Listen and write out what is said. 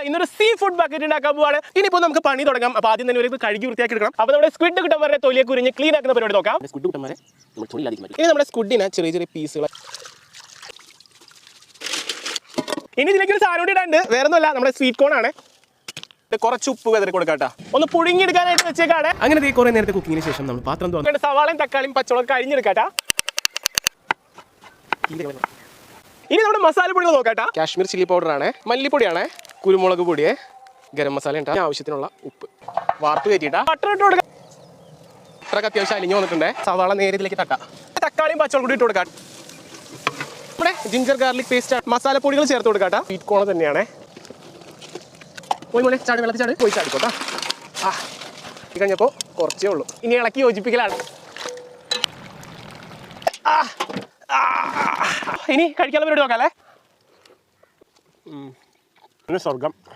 ഇന്നൊരു sea food bucket ഉണ്ടാക്കാൻ പോവാണ്. ഇനിയിപ്പോൾ നമുക്ക് പണി തുടങ്ങാം. അപ്പോൾ ആദ്യം തന്നെ ഒരു കഴുകി വൃത്തിയാക്കി എടുക്കണം. അപ്പോൾ നമ്മുടെ സ്ക്വിഡ് കിട്ടുന്നവരെ തൊലിയൊക്കെ ഉരിഞ്ഞ് ക്ലീൻ ആക്കുന്ന പരിപാടി നോക്കാം. ഇനി നമ്മുടെ സ്ക്വിഡിനെ ചെറിയ ചെറിയ പീസുകൾ. ഇനി ഇതിലേക്ക് ഒരു സാധനം ഇടാണ്ട്, വേറെ ഒന്നുമല്ല, നമ്മുടെ സ്വീറ്റ് കോൺ ആണ്. കുറച്ച് ഉപ്പ് വെതറി കൊടുക്കാട്ടാ, ഒന്ന് പുഴുങ്ങിയെടുക്കാനായിട്ട് വെച്ചേക്കാണ്. അങ്ങനെ കുറെ നേരത്തെ കുക്കിങ്ങിന് ശേഷം നമ്മൾ പാത്രം തുറന്നിട്ട് സവാളയും തക്കാളിയും പച്ചമുളകും അരിഞ്ഞെടുക്കാട്ടാ. ഇനി നമ്മുടെ മസാലപ്പൊടികൾ നോക്കാട്ടാ. കാശ്മീർ ചില്ലി പൗഡർ ആണ്, മല്ലിപ്പൊടിയാണ്, കുരുമുളക് പൊടിയെ, ഗരം മസാല ഉണ്ട്, ആവശ്യത്തിനുള്ള ഉപ്പ്, വാർത്ത് കയറ്റിട്ടാ. ബട്ടർ ഇട്ട് കൊടുക്കാം. ബട്ടറൊക്കെ അത്യാവശ്യം അലിഞ്ഞു വന്നിട്ടുണ്ട്. സവാള നേരെ ഇതിലേക്ക് തട്ടാം. തക്കാളിയും പച്ചമുളകും കൂടി ഇട്ട് കൊടുക്കാം. നമ്മുടെ ജിഞ്ചർ ഗാർലിക് പേസ്റ്റ് മസാലപ്പൊടികൾ ചേർത്ത് കൊടുക്കാട്ടാ. സ്വീറ്റ് കോൺ തന്നെയാണ്. പോയി മോളെ ചാടി, വെള്ളത്തിൽ ചാടി, പോയി ചാടിക്കോട്ടാ. ഇത് കഴിഞ്ഞപ്പോൾ കുറച്ചേ ഉള്ളൂ. ഇനി ഇളക്കി യോജിപ്പിക്കലാണ്. ഇനി കഴിക്കാനുള്ള പരിപാടി നോക്കാം അല്ലേ. സ്വർഗം.